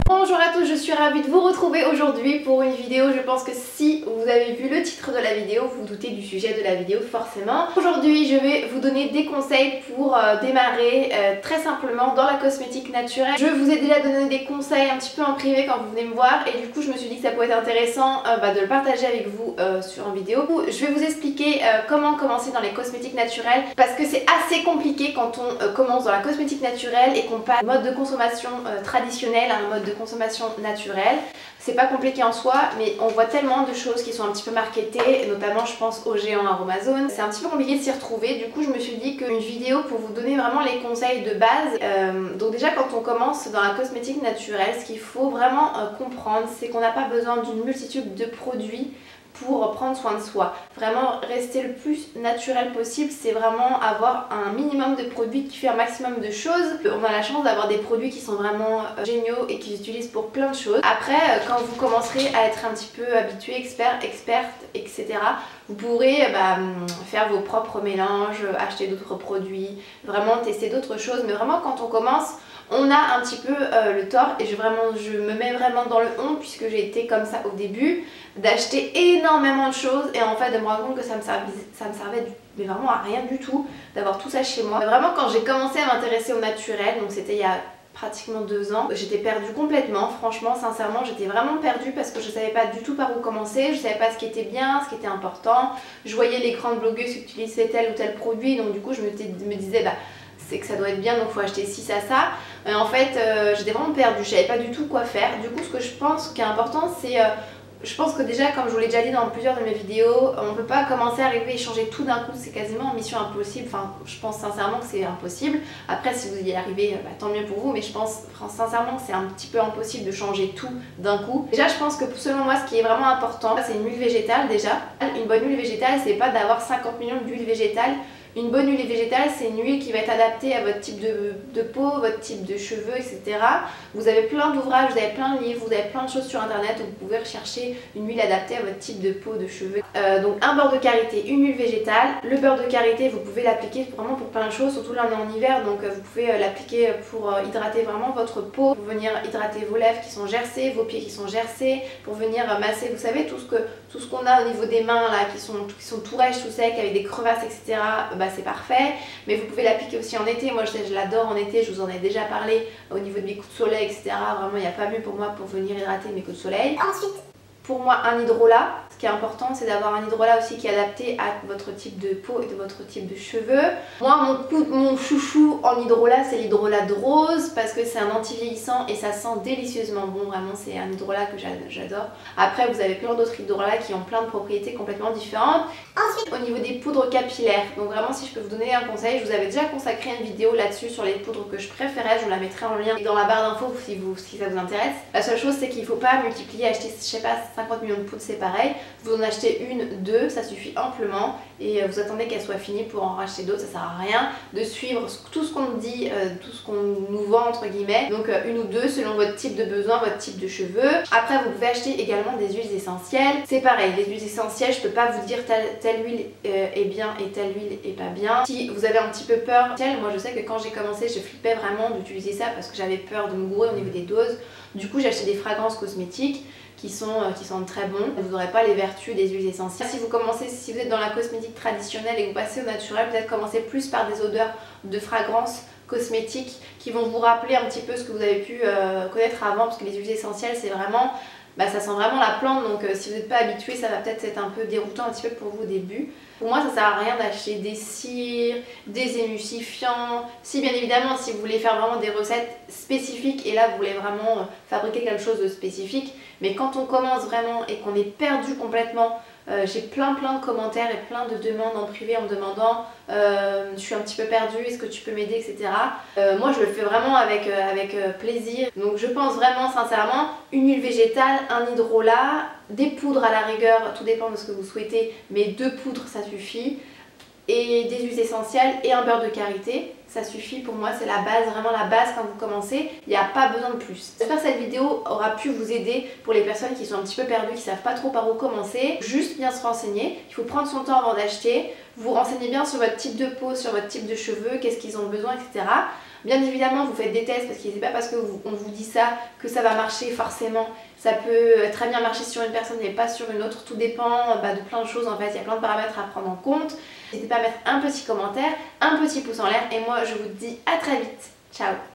Bonjour à tous, je suis ravie de vous retrouver aujourd'hui pour une vidéo. Je pense que si vous avez vu le titre de la vidéo, vous vous doutez du sujet de la vidéo forcément. Aujourd'hui je vais vous donner des conseils pour démarrer très simplement dans la cosmétique naturelle. Je vous ai déjà donné des conseils un petit peu en privé quand vous venez me voir et du coup je me suis dit que ça pourrait être intéressant de le partager avec vous sur une vidéo. Je vais vous expliquer comment commencer dans les cosmétiques naturelles parce que c'est assez compliqué quand on commence dans la cosmétique naturelle et qu'on passe d'un mode de consommation traditionnel à un mode de consommation naturelle. C'est pas compliqué en soi, mais on voit tellement de choses qui sont un petit peu marketées, notamment je pense aux géants Aromazone. C'est un petit peu compliqué de s'y retrouver, du coup je me suis dit qu'une vidéo pour vous donner vraiment les conseils de base. Donc déjà quand on commence dans la cosmétique naturelle, ce qu'il faut vraiment comprendre, c'est qu'on n'a pas besoin d'une multitude de produits pour prendre soin de soi. Vraiment rester le plus naturel possible, c'est vraiment avoir un minimum de produits qui fait un maximum de choses. On a la chance d'avoir des produits qui sont vraiment géniaux et qui s'utilisent pour plein de choses. Après, quand vous commencerez à être un petit peu habitué, experte, etc., vous pourrez faire vos propres mélanges, acheter d'autres produits, vraiment tester d'autres choses. Mais vraiment quand on commence, on a un petit peu le tort et je me mets vraiment dans le honte puisque j'ai été comme ça au début, d'acheter énormément de choses et en fait de me rendre compte que ça me servait mais vraiment à rien du tout d'avoir tout ça chez moi. Vraiment quand j'ai commencé à m'intéresser au naturel, donc c'était il y a pratiquement 2 ans, j'étais perdue complètement, franchement, sincèrement, j'étais vraiment perdue parce que je savais pas du tout par où commencer, je savais pas ce qui était bien, ce qui était important, je voyais les grandes blogueuses qui utilisaient tel ou tel produit, donc du coup je me disais c'est que ça doit être bien donc faut acheter ci, ça. Et en fait j'étais vraiment perdue, je savais pas du tout quoi faire. Du coup ce que je pense qui est important c'est je pense que déjà comme je vous l'ai déjà dit dans plusieurs de mes vidéos, on peut pas commencer à arriver et changer tout d'un coup, c'est quasiment mission impossible. Enfin je pense sincèrement que c'est impossible. Après si vous y arrivez tant mieux pour vous, mais je pense sincèrement que c'est un petit peu impossible de changer tout d'un coup. Déjà je pense que selon moi ce qui est vraiment important c'est une huile végétale déjà. Une bonne huile végétale c'est pas d'avoir 50 millions d'huiles végétales. Une bonne huile végétale, c'est une huile qui va être adaptée à votre type de peau, votre type de cheveux, etc. Vous avez plein d'ouvrages, vous avez plein de livres, vous avez plein de choses sur internet où vous pouvez rechercher une huile adaptée à votre type de peau, de cheveux. Donc un beurre de karité, une huile végétale. Le beurre de karité, vous pouvez l'appliquer vraiment pour plein de choses, surtout là on est en hiver, donc vous pouvez l'appliquer pour hydrater vraiment votre peau, pour venir hydrater vos lèvres qui sont gercées, vos pieds qui sont gercés, pour venir masser, vous savez, tout ce qu'on a au niveau des mains là, qui sont tout rêches, tout secs, avec des crevasses, etc. C'est parfait, mais vous pouvez l'appliquer aussi en été. Moi je l'adore en été, je vous en ai déjà parlé au niveau de mes coups de soleil, etc. Vraiment il n'y a pas mieux pour moi pour venir hydrater mes coups de soleil. Ensuite, pour moi un hydrolat, ce qui est important c'est d'avoir un hydrolat aussi qui est adapté à votre type de peau et de votre type de cheveux. Moi mon chouchou en hydrolat c'est l'hydrolat de rose parce que c'est un anti-vieillissant et ça sent délicieusement bon, vraiment c'est un hydrolat que j'adore. Après vous avez plein d'autres hydrolats qui ont plein de propriétés complètement différentes. Ensuite au niveau des poudres capillaires, donc vraiment si je peux vous donner un conseil, je vous avais déjà consacré une vidéo là-dessus sur les poudres que je préférais, je vous la mettrai en lien dans la barre d'infos si ça vous intéresse. La seule chose c'est qu'il ne faut pas multiplier, acheter je sais pas 50 millions de poudres, c'est pareil. Vous en achetez une, deux, ça suffit amplement et vous attendez qu'elle soit finie pour en racheter d'autres, ça sert à rien de suivre tout ce qu'on dit, tout ce qu'on nous vend entre guillemets. Donc une ou deux selon votre type de besoin, votre type de cheveux. Après vous pouvez acheter également des huiles essentielles. C'est pareil, les huiles essentielles, je peux pas vous dire telle huile est bien et telle huile est pas bien. Si vous avez un petit peu peur, moi je sais que quand j'ai commencé je flippais vraiment d'utiliser ça parce que j'avais peur de me gourer au niveau des doses. Du coup j'ai acheté des fragrances cosmétiques qui sont très bons. Vous n'aurez pas les vertus des huiles essentielles. Si vous êtes dans la cosmétique traditionnelle et que vous passez au naturel, peut-être commencer plus par des odeurs de fragrances cosmétiques qui vont vous rappeler un petit peu ce que vous avez pu connaître avant, parce que les huiles essentielles c'est vraiment ça sent vraiment la plante, donc si vous n'êtes pas habitué ça va peut-être être un peu déroutant un petit peu pour vous au début. Pour moi ça sert à rien d'acheter des cires, des émulsifiants. Si bien évidemment si vous voulez faire vraiment des recettes spécifiques et là vous voulez vraiment fabriquer quelque chose de spécifique, mais quand on commence vraiment et qu'on est perdu complètement, j'ai plein de commentaires et plein de demandes en privé en me demandant je suis un petit peu perdue, est-ce que tu peux m'aider, etc. Moi je le fais vraiment avec plaisir. Donc je pense vraiment sincèrement une huile végétale, un hydrolat, des poudres à la rigueur, tout dépend de ce que vous souhaitez, mais 2 poudres ça suffit. Et des huiles essentielles et un beurre de karité, ça suffit pour moi, c'est la base, vraiment la base quand vous commencez, il n'y a pas besoin de plus. J'espère que cette vidéo aura pu vous aider pour les personnes qui sont un petit peu perdues, qui ne savent pas trop par où commencer. Juste bien se renseigner, il faut prendre son temps avant d'acheter. vous renseignez bien sur votre type de peau, sur votre type de cheveux, qu'est-ce qu'ils ont besoin, etc. Bien évidemment, vous faites des tests parce que c'est pas parce qu'on vous dit ça que ça va marcher forcément. Ça peut très bien marcher sur une personne mais pas sur une autre. Tout dépend de plein de choses en fait. Il y a plein de paramètres à prendre en compte. N'hésitez pas à mettre un petit commentaire, un petit pouce en l'air et moi je vous dis à très vite. Ciao!